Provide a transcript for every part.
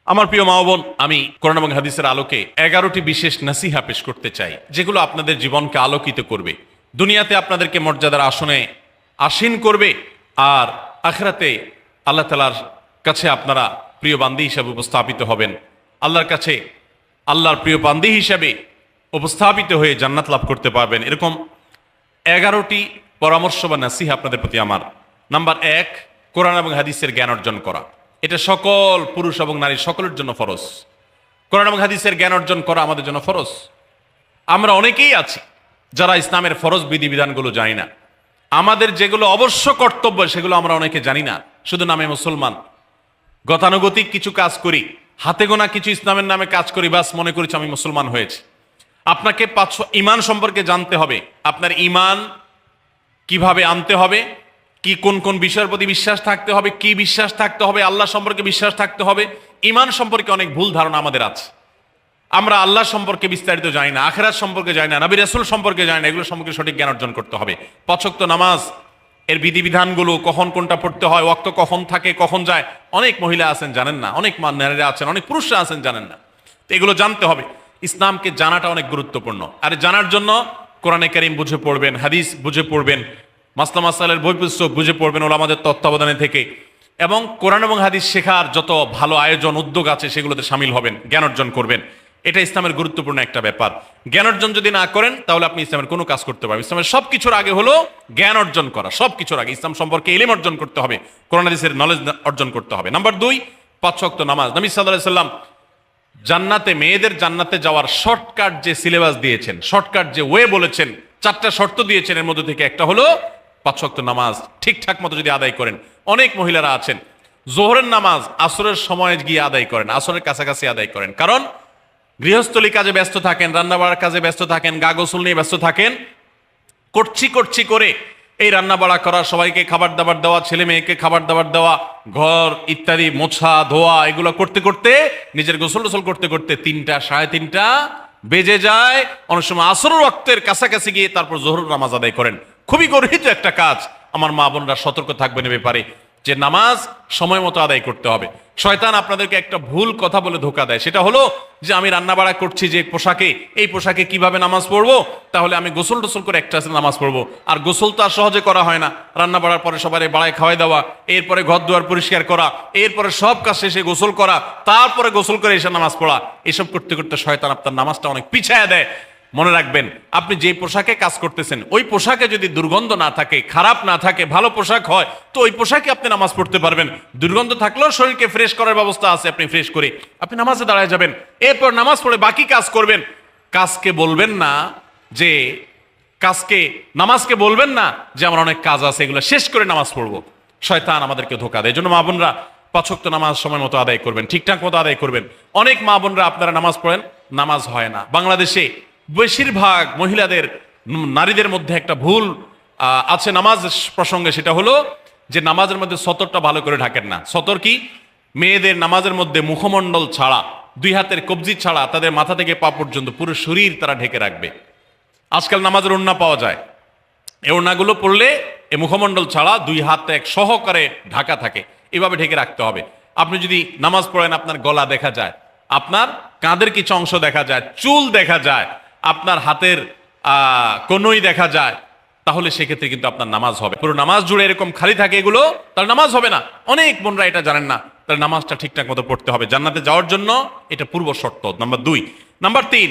আমার প্রিয় মা ও বোন, আমি কোরআন এবং হাদিসের আলোকে 11টি বিশেষ নাসিহা পেশ করতে চাই, যেগুলো আপনাদের জীবনকে আলোকিত করবে, দুনিয়াতে আপনাদেরকে মর্যাদার আসনে আসীন করবে, আর আখিরাতে আল্লাহ তাআলার কাছে আপনারা প্রিয় বান্দী হিসাবে উপস্থাপিত হবেন। আল্লাহর কাছে আল্লাহর প্রিয় বান্দী হিসাবে উপস্থাপিত হয়ে জান্নাত লাভ করতে পারবেন। এরকম 11টি পরামর্শ বা নাসিহা আপনাদের প্রতি আমার। নাম্বার 1, কোরআন এবং হাদিসের জ্ঞান অর্জন করা। এটা সকল পুরুষ এবং নারী সকলের জন্য ফরজ। কোরআন এবং হাদিসের জ্ঞান অর্জন করা আমাদের জন্য ফরজ। আমরা অনেকেই আছি যারা ইসলামের ফরজ বিধিবিধানগুলো জানি না। আমাদের যেগুলো অবশ্য কর্তব্য সেগুলো আমরা অনেকে জানি না, শুধু নামে মুসলমান। গতানুগতিক কিছু কাজ করি, হাতে গোনা কিছু ইসলামের নামে কাজ করি, বাস মনে করেছি আমি মুসলমান হয়েছি। আপনাকে ঈমান সম্পর্কে জানতে হবে। আপনার ঈমান কিভাবে আনতে হবে, কি কোন কোন বিষয়ের প্রতি বিশ্বাস থাকতে হবে, কি বিশ্বাস থাকতে হবে, আল্লাহ সম্পর্কে বিশ্বাস থাকতে হবে। ঈমান সম্পর্কে অনেক ভুল ধারণা আমাদের আছে। আমরা আল্লাহ সম্পর্কে বিস্তারিত জানি না, আখিরাত সম্পর্কে জানি না, নবী রাসূল সম্পর্কে জানি না। এগুলো সম্পর্কে সঠিক জ্ঞান অর্জন করতে হবে। 5 ওয়াক্ত নামাজ এর বিধিবিধানগুলো, কখন কোনটা পড়তে হয়, ওয়াক্ত কখন থাকে কখন যায়, অনেক মহিলা আছেন জানেন না, অনেক নারীরা আছেন, অনেক পুরুষরা আছেন জানেন না। তো এগুলো জানতে হবে। ইসলামকে জানাটা অনেক গুরুত্বপূর্ণ। আর জানার জন্য কোরআনে কারীম বুঝে পড়বেন, হাদিস বুঝে পড়বেন, মাসলা মাসালের বই পুস্তক বুঝে পড়বেন ওলামাদের তত্ত্বাবধানে থেকে, এবং কোরআন এবং হাদিস শেখার যত ভালো আয়োজন উদ্যোগ আছে সেগুলোতে শামিল হবেন, জ্ঞান অর্জন করবেন। এটা ইসলামের গুরুত্বপূর্ণ একটা ব্যাপার। জ্ঞান অর্জন যদি না করেন তাহলে আপনি ইসলামের কোনো কাজ করতে পারবেন। ইসলামের সবকিছুর আগে হলো জ্ঞান অর্জন করা। সবকিছুর আগে ইসলাম সম্পর্কে ইলম অর্জন করতে হবে, কোরআন হাদিসের নলেজ অর্জন করতে হবে। নাম্বার 2, 5 ওয়াক্ত নামাজ। নবী সাল্লাল্লাহু আলাইহি সাল্লাম জান্নাতে, মেয়েদের জান্নাতে যাওয়ার শর্টকাট যে সিলেবাস দিয়েছেন, শর্টকাট যে ওয়ে বলেছেন, 4টা শর্ত দিয়েছেন। এর মধ্যে থেকে একটা হলো 5 ওয়াক্ত নামাজ ঠিকঠাক মতো যদি আদায় করেন। অনেক মহিলারা আছেন জোহরের নামাজ আসরের সময় গিয়ে আদায় করেন, আসরের কাছাকাছি আদায় করেন, কারণ গৃহস্থলী কাজে ব্যস্ত থাকেন, রান্না বাড়ার কাজে ব্যস্ত থাকেন, গা গোসল নিয়ে ব্যস্ত থাকেন। করছি করে এই রান্না বাড়া করা, সবাইকে খাবার দাবার দেওয়া, ছেলে মেয়েকে খাবার দাবার দেওয়া, ঘর ইত্যাদি মোছা ধোয়া, এগুলো করতে করতে, নিজের গোসল টোসল করতে করতে 3টা 3:30 বেজে যায়। অনেক সময় আসরের ওয়াক্তের কাছাকাছি গিয়ে তারপর জোহরের নামাজ আদায় করেন। খুবই গর্হিত একটা কাজ। আমার মা বোনরা সতর্ক থাকবেন এ ব্যাপারে, যে নামাজ সময় মতো আদায় করতে হবে। শয়তান আপনাদেরকে একটা ভুল কথা বলে ধোঁকা দেয়, সেটা হলো যে আমি রান্না বাড়া করছি যে পোশাকে, এই পোশাকে কিভাবে নামাজ পড়বো, তাহলে আমি গোসল টোসল করে একটা নামাজ পড়বো। আর গোসল তো আর সহজে করা হয় না। রান্না বাড়ার পরে সবাই বাড়ায় খাওয়াই দেওয়া, এরপরে ঘর দুয়ার পরিষ্কার করা, এরপরে সব কাজ শেষে গোসল করা, তারপরে গোসল করে এসে নামাজ পড়া, এসব করতে করতে শয়তান আপনার নামাজটা অনেক পিছায়া দেয়। মনে রাখবেন, আপনি যে পোশাকে কাজ করতেছেন ওই পোশাকে যদি দুর্গন্ধ না থাকে, খারাপ না থাকে, ভালো পোশাক হয়, তো ওই পোশাকে আপনি নামাজ পড়তে পারবেন। দুর্গন্ধ থাকলেও শরীরকে ফ্রেশ করার ব্যবস্থা আছে, আপনি ফ্রেশ করে আপনি নামাজে দাঁড়ায় যাবেন। এরপর নামাজ পড়ে বাকি কাজ করবেন। কাজকে বলবেন না যে নামাজকে বলবেন না যে আমার অনেক কাজ আছে, এগুলো শেষ করে নামাজ পড়বো। শয়তান আমাদেরকে ধোঁকা দেয়। এই জন্য মা বোনরা 5 ওয়াক্ত নামাজ সময় মতো আদায় করবেন, ঠিকঠাক মতো আদায় করবেন। অনেক মা বোনরা আপনারা নামাজ পড়েন, নামাজ হয় না। বাংলাদেশে বেশিরভাগ মহিলাদের, নারীদের মধ্যে একটা ভুল আছে নামাজ প্রসঙ্গে, সেটা হলো যে নামাজের মধ্যে সতরটা ভালো করে ঢাকেন না। সতর কি? মেয়েদের নামাজের মধ্যে মুখমণ্ডল ছাড়া, 2 হাতের কবজি ছাড়া তাদের মাথা থেকে পা পর্যন্ত পুরো শরীর তারা ঢেকে রাখবে। আজকাল নামাজের ওড়না পাওয়া যায়, এই ওড়নাগুলো পড়লে এই মুখমণ্ডল ছাড়া 2 হাত এক সহকারে ঢাকা থাকে, এভাবে ঢেকে রাখতে হবে। আপনি যদি নামাজ পড়েন, আপনার গলা দেখা যায়, আপনার কাঁধের কিছু অংশ দেখা যায়, চুল দেখা যায়, আপনার হাতের কনুই দেখা যায়, তাহলে সেক্ষেত্রে কিন্তু আপনার নামাজ হবে। পুরো নামাজ জুড়ে এরকম খালি থাকে এগুলো, তাহলে নামাজ হবে না। অনেক বোনরা এটা জানেন না, তাহলে নামাজটা ঠিকঠাক মতো পড়তে হবে। জান্নাতে যাওয়ার জন্য এটা পূর্ব শর্ত, নাম্বার 2। নাম্বার 3,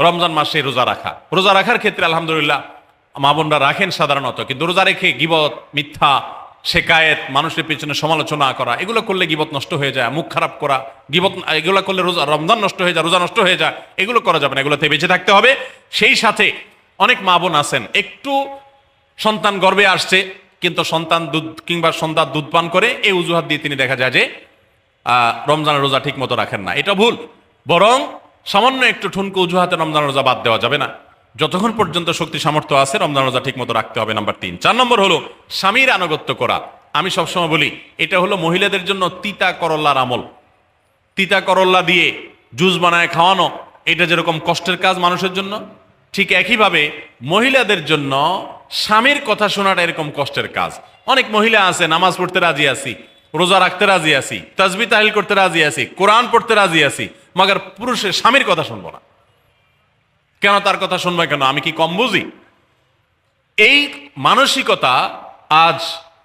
রমজান মাসে রোজা রাখা। রোজা রাখার ক্ষেত্রে আলহামদুলিল্লাহ মা বোনরা রাখেন সাধারণত, কিন্তু রোজা রেখে গীবত, মিথ্যা, শেকায়েত, মানুষের পিছনে সমালোচনা করা, এগুলো করলে গীবত নষ্ট হয়ে যায়। মুখ খারাপ করা, গীবত, এগুলো করলে রমজান নষ্ট হয়ে যায়, রোজা নষ্ট হয়ে যায়। এগুলো করা যাবে না, এগুলোতে বেঁচে থাকতে হবে। সেই সাথে অনেক মা বোন আছেন, একটু সন্তান গর্ভে আসছে, কিন্তু সন্তান দুধ কিংবা সন্তান দুধ পান করে, এই অজুহাত দিয়ে তিনি দেখা যায় যে রমজানের রোজা ঠিক মতো রাখেন না। এটা ভুল। বরং সামান্য একটু ঠুনকো অজুহাতে রমজান রোজা বাদ দেওয়া যাবে না। যতক্ষণ পর্যন্ত শক্তি সামর্থ্য আছে রমজান রোজা ঠিক মতো রাখতে হবে। নাম্বার 3। 4 নম্বর হলো স্বামীর আনুগত্য করা। আমি সবসময় বলি, এটা হলো মহিলাদের জন্য তিতা করল্লার আমল। তিতা করল্লা দিয়ে জুস বানায় খাওয়ানো, এটা যেরকম কষ্টের কাজ মানুষের জন্য, ঠিক একইভাবে মহিলাদের জন্য স্বামীর কথা শোনাটা এরকম কষ্টের কাজ। অনেক মহিলা আছে নামাজ পড়তে রাজি আছি, রোজা রাখতে রাজি আছি, তাসবিহ তাহলিল করতে রাজি আছি, কোরআন পড়তে রাজি আছি, মগর পুরুষের স্বামীর কথা শুনবো না। কেন তার কথা শুনবো কেন? আমি কি কম বুঝি? এই মানসিকতা আজ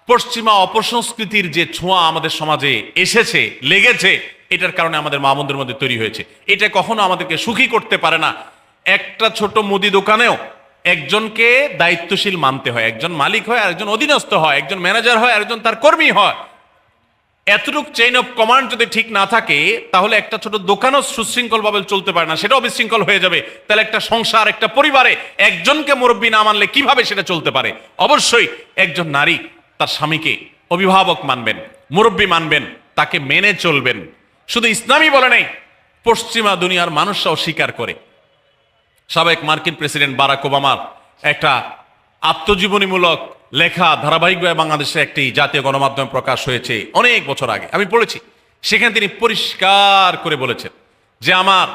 পশ্চিমা অপসংস্কৃতির যে ছোঁয়া আমাদের সমাজে এসেছে, লেগেছে, এটার কারণে আমাদের মা বোনদের মধ্যে তৈরি হয়েছে। এটা কখনো আমাদেরকে সুখী করতে পারে না। একটা ছোট মুদি দোকানেও একজনকে দায়িত্বশীল মানতে হয়, একজন মালিক হয়, আরেকজন অধীনস্থ হয়, একজন ম্যানেজার হয়, আরেকজন তার কর্মী হয়। এতটুক চেইন অফ কমান্ড যদি ঠিক না থাকে, তাহলে একটা ছোট দোকানও সুশৃঙ্খল ভাবে চলতে পারে না, সেটাও বিশৃঙ্খল হয়ে যাবে। তাহলে একটা সংসার, একটা পরিবারে একজনকে মুরব্বী না মানলে কিভাবে সেটা চলতে পারে? অবশ্যই একজন নারী তার স্বামীকে অভিভাবক মানবেন, মুরব্বী মানবেন, তাকে মেনে চলবেন। শুধু ইসলামই বলে নেই, পশ্চিমা দুনিয়ার মানুষরাও স্বীকার করে। সাবেক মার্কিন প্রেসিডেন্ট বারাক ওবামার একটা আত্মজীবনীমূলক লেখা ধারাবাহিকভাবে বাংলাদেশে একটি জাতীয় গণমাধ্যমে প্রকাশ হয়েছে অনেক বছর আগে, আমি পড়েছি। সেখানে তিনি পরিষ্কার করে বলেছেন যে আমার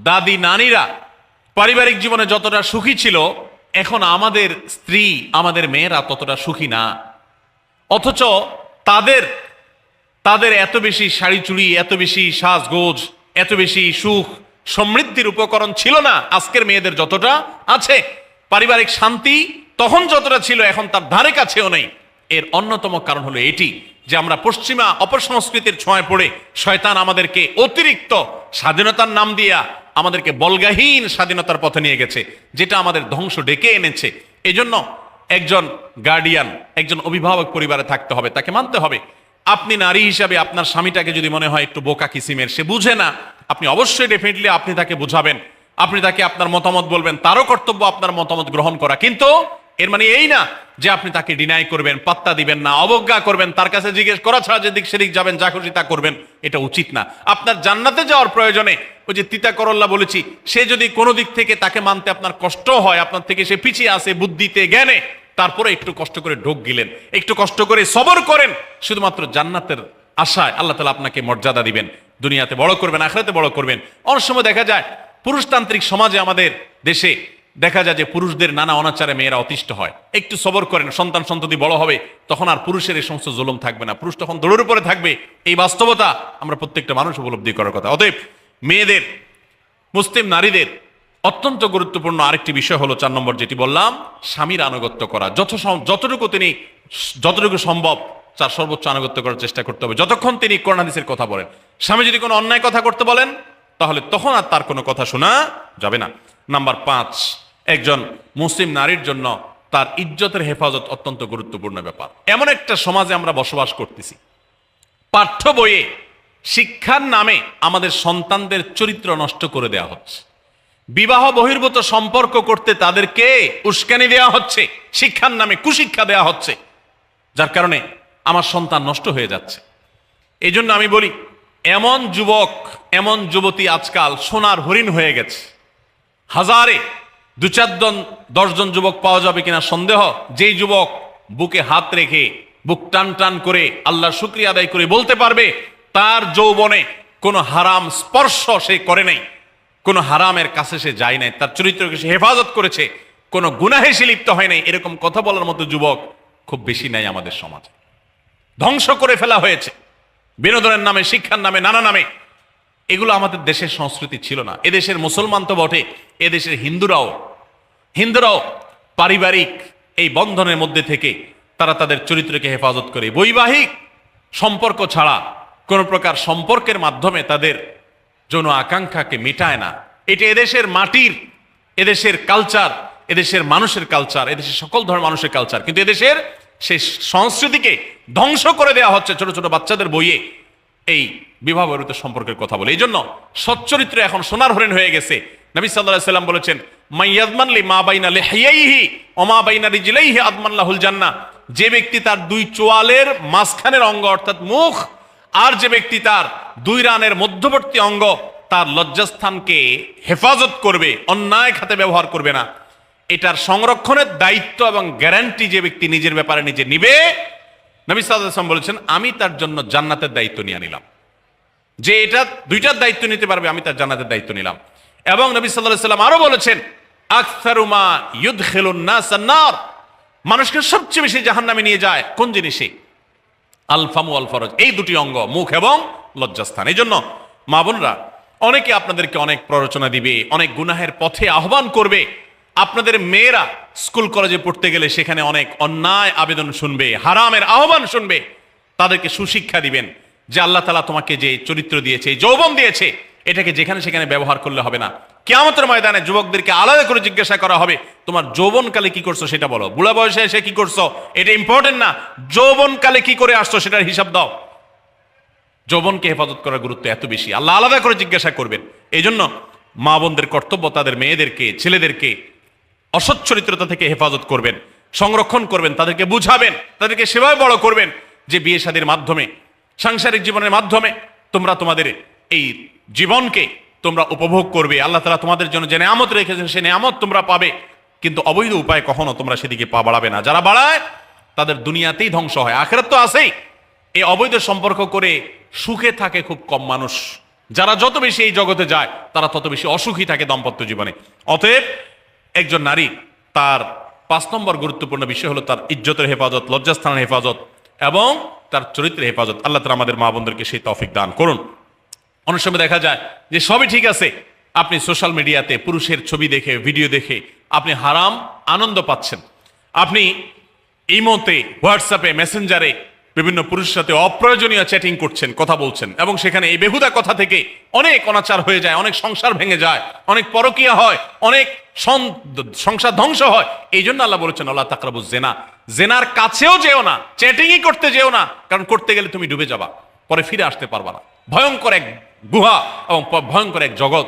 দাদি নানিরা পারিবারিক জীবনে যতটা সুখী ছিল, এখন আমাদের স্ত্রী, আমাদের মেয়েরা ততটা সুখী না। অথচ তাদের তাদের এত বেশি শাড়ি চুড়ি, এত বেশি সাজগোজ, এত বেশি সুখ সমৃদ্ধির উপকরণ ছিল না আজকের মেয়েদের যতটা আছে। পারিবারিক শান্তি তখন যতটা ছিল, এখন তার ধারে কাছেও নেই। এর অন্যতম কারণ হলো এটি যে আমরা পশ্চিমা অপসংস্কৃতির ছোঁয়ায় পড়ে শয়তান আমাদেরকে অতিরিক্ত স্বাধীনতার নাম দিয়া আমাদেরকে বলগাহীন স্বাধীনতার পথে নিয়ে গেছে, যেটা আমাদের ধ্বংস ডেকে এনেছে। এজন্য একজন গার্ডিয়ান, একজন অভিভাবক পরিবারে থাকতে হবে, তাকে মানতে হবে। আপনি নারী হিসাবে আপনার স্বামীটাকে যদি মনে হয় একটু বোকা কিসিমের, সে বুঝে না, আপনি অবশ্যই ডেফিনেটলি আপনি তাকে বুঝাবেন, আপনি তাকে আপনার মতামত বলবেন, তারও কর্তব্য আপনার মতামত গ্রহণ করা। কিন্তু এর মানে এই না যে আপনি তাকে ডিনাই করবেন, পাত্তা দিবেন না, অবজ্ঞা করবেন, তার কাছে জিজ্ঞেস করা ছাড়া যেদিক সেদিক যাবেন, যা খুশি তা করবেন, এটা উচিত না। আপনার জান্নাতে যাওয়ার প্রয়োজনে ওই যে তিতা করল্লা বলেছি, সে যদি কোনো দিক থেকে তাকে মানতে আপনার কষ্ট হয়, আপনার থেকে সে পিছিয়ে আসে বুদ্ধিতে জ্ঞানে, তারপরে একটু কষ্ট করে ঢোক গিলেন, একটু কষ্ট করে সবর করেন, শুধুমাত্র জান্নাতের আশায় আল্লাহ তাআলা আপনাকে মর্যাদা দিবেন, দুনিয়াতে বড় করবেন, আখিরাতে বড় করবেন। অনেক সময় দেখা যায় পুরুষতান্ত্রিক সমাজে আমাদের দেশে দেখা যায় যে পুরুষদের নানা অনাচারে মেয়েরা অতিষ্ঠ হয়। একটু সবর করেন, সন্তান সন্ততি বড় হবে, তখন আর পুরুষের এই সমস্ত জুলুম থাকবে না, পুরুষ তখন দৌড়ের উপরে থাকবে। এই বাস্তবতা আমরা প্রত্যেকটা মানুষ উপলব্ধি করার কথা। অতএব মেয়েদের, মুসলিম নারীদের অত্যন্ত গুরুত্বপূর্ণ আরেকটি বিষয় হলো 4 নম্বর যেটি বললাম, স্বামীর আনুগত্য করা। যতটুকু সম্ভব তার সর্বোচ্চ আনুগত্য করার চেষ্টা করতে হবে, যতক্ষণ তিনি কোরআন হাদিসের কথা বলেন। স্বামী যদি কোনো অন্যায় কথা করতে বলেন, তাহলে তখন আর তার কোনো কথা শোনা যাবে না। নাম্বার 5, একজন মুসলিম নারীর জন্য তার ইজ্জতের হেফাজত অত্যন্ত গুরুত্বপূর্ণ ব্যাপার। এমন একটা সমাজে আমরা বসবাস করতেছি, পাঠ্য বইয়ে শিক্ষার নামে আমাদের সন্তানদের চরিত্র নষ্ট করে দেওয়া হচ্ছে, বিবাহ বহির্ভূত সম্পর্ক করতে তাদেরকে উস্কানি দেওয়া হচ্ছে, শিক্ষার নামে কুশিক্ষা দেওয়া হচ্ছে, যার কারণে আমার সন্তান নষ্ট হয়ে যাচ্ছে। এই জন্য আমি বলি, এমন যুবক, এমন যুবতী আজকাল সোনার হরিণ হয়ে গেছে। হাজারে 2-4-10 জন যুবক পাওয়া যাবে কিনা সন্দেহ, যেই যুবক বুকে হাত রেখে বুক টান টান করে আল্লাহর শুকরিয়া আদায় করে বলতে পারবে তার যৌবনে কোনো হারাম স্পর্শ সে করে নাই, কোনো হারামের কাছে সে যায় নাই, তার চরিত্রকে সে হেফাজত করেছে, কোনো গুনাহে সে লিপ্ত হয় নাই, এরকম কথা বলার মতো যুবক খুব বেশি নাই আমাদের সমাজে। ধ্বংস করে ফেলা হয়েছে বিনোদনের নামে, শিক্ষার নামে, নানা নামে। এগুলো আমাদের দেশের সংস্কৃতি ছিল না। এদেশের মুসলমান তো বটে, এদেশের হিন্দুরাও পারিবারিক এই বন্ধনের মধ্যে থেকে তারা তাদের চরিত্রকে হেফাজত করে, বৈবাহিক সম্পর্ক ছাড়া কোন প্রকার সম্পর্কের মাধ্যমে তাদের যৌন আকাঙ্ক্ষাকে মেটায় না। এটা এদেশের মাটির, এদেশের কালচার, এদেশের মানুষের কালচার, এদেশের সকল ধরনের মানুষের কালচার, কিন্তু এদেশের সেই সংস্কৃতিকে ধ্বংস করে দেওয়া হচ্ছে ছোট ছোট বাচ্চাদের বইয়ে এই বিবাহ বহির্ভূত সম্পর্কের কথা বলে। এই জন্য সচ্চরিত্র এখন সোনার হরিণ হয়ে গেছে। নবী সাল্লাল্লাহু আলাইহি ওয়াসাল্লাম বলেছেন, মাইয়াজমান লি মা বাইনা লিহিয়াইহি ওয়া মা বাইনা রিজলাইহি আদমান লাহুল জান্নাহ। যে ব্যক্তি তার 2 চোয়ালের মাঝখানের অঙ্গ অর্থাৎ মুখ, আর যে ব্যক্তি তার 2 রানের মধ্যবর্তী অঙ্গ, তার লজ্জাস্থানকে হেফাজত করবে, অন্যায় খাতে ব্যবহার করবে না, এটার সংরক্ষণের দায়িত্ব এবং গ্যারান্টি যে ব্যক্তি নিজের ব্যাপারে নিজে নিবে, নবী সাল্লাল্লাহু আলাইহি ওয়াসাল্লাম বলেছেন, আমি তার জন্য জান্নাতের দায়িত্ব নিয়ে নিলাম। যে এটা 2টার দায়িত্ব নিতে পারবে, আমি তার জান্নাতের দায়িত্ব নিলাম। এবং নবী সাল্লাল্লাহু আলাইহি ওয়াসাল্লাম আরো বলেছেন, আকসারু মা ইউদখিলুন নাস আন-নার, মানুষকে সবচেয়ে বেশি জাহান্নামে নিয়ে যায় কোন জিনিসে? আল ফামু আল ফরজ, এই দুটি অঙ্গ, মুখ এবং লজ্জাস্থান। এই জন্য মা বোনরা, অনেকে আপনাদেরকে অনেক প্ররোচনা দিবে, অনেক গুনাহের পথে আহ্বান করবে। আপনাদের মেয়েরা স্কুল কলেজে পড়তে গেলে সেখানে অনেক অন্যায় আবেদন শুনবে, হারামের আহ্বান শুনবে। তাদেরকে সুশিক্ষা দিবেন যে আল্লাহ তাআলা তোমাকে যে চরিত্র দিয়েছে, যৌবন দিয়েছে, এটাকে যেখানে সেখানে ব্যবহার করলে হবে না। কিয়ামতের ময়দানে যুবকদেরকে আলাদা করে জিজ্ঞাসা করা হবে, তোমার যৌবনকালে কি করছো সেটা বলো, বুড়া বয়সে এসে কি করছো এটা ইম্পর্টেন্ট না, যৌবনকালে কি করে আসছো সেটার হিসাব দাও। যৌবনকে হেফাজত করার গুরুত্ব এত বেশি, আল্লাহ আলাদা করে জিজ্ঞাসা করবেন। এই জন্য মা বোনদের কর্তব্য তাদের মেয়েদেরকে, ছেলেদেরকে অসৎ চরিত্রতা থেকে হেফাজত করবেন, সংরক্ষণ করবেন, তাদেরকে বুঝাবেন, তাদেরকে সেভাবে বড় করবেন যে বিয়ে শাদীর মাধ্যমে, সাংসারিক জীবনের মাধ্যমে তোমরা তোমাদের এই জীবনকে তোমরা উপভোগ করবে। আল্লাহ তাআলা তোমাদের জন্য যে নেয়ামত রেখেছেন সেই নেয়ামত তোমরা পাবে, কিন্তু অবৈধ উপায়ে কখনো তোমরা সেদিকে পা বাড়াবে না। যারা বাড়ায় তাদের দুনিয়াতেই ধ্বংস হয়, আখিরাত তো আছেই। এই অবৈধ সম্পর্ক করে সুখে থাকে খুব কম মানুষ। যারা যত বেশি এই জগতে যায় তারা তত বেশি অসুখী থাকে দাম্পত্য জীবনে। অতএব একজন নারী, তার 5 নম্বর গুরুত্বপূর্ণ বিষয় হলো তার ইজ্জতের হেফাজত, লজ্জাস্থানের হেফাজত এবং তার চরিত্রের হেফাজত। আল্লাহ তাআলা আমাদের মা বোনদেরকে সেই তৌফিক দান করুন। অনেক সময় দেখা যায় যে সবই ঠিক আছে, আপনি সোশ্যাল মিডিয়াতে পুরুষের ছবি দেখে, ভিডিও দেখে আপনি হারাম আনন্দ পাচ্ছেন। আপনি ইমোতে, হোয়াটসঅ্যাপে, মেসেঞ্জারে বিভিন্ন পুরুষের সাথে অপ্রয়োজনীয় চ্যাটিং করছেন, কথা বলছেন, এবং সেখানে এই বেহুদা কথা থেকে অনেক অনাচার হয়ে যায়, অনেক সংসার ভেঙে যায়, অনেক পরকীয়া হয়, অনেক সংসার ধ্বংস হয়। এই জন্য আল্লাহ বলেছেন আল্লাহ তাকরাবুজ জেনা, জেনার কাছেও যেও না, চ্যাটিংই করতে যেও না, কারণ করতে গেলে তুমি ডুবে যাবা, পরে ফিরে আসতে পারবা না। ভয়ঙ্কর এক গুহা এবং ভয়ঙ্কর এক জগৎ।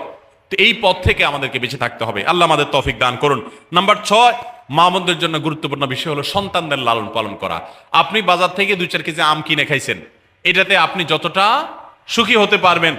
তো এই পথ থেকে আমাদেরকে বেঁচে থাকতে হবে। আল্লাহ আমাদের তৌফিক দান করুন। নাম্বার 6, মা বোনদের জন্য গুরুত্বপূর্ণ বিষয় হলো সন্তানদের লালন পালন করা। আপনি বাজার থেকে 2-4 কেজি আম কিনে খাইছেন, এটাতে আপনি যতটা সুখী হতে পারবেন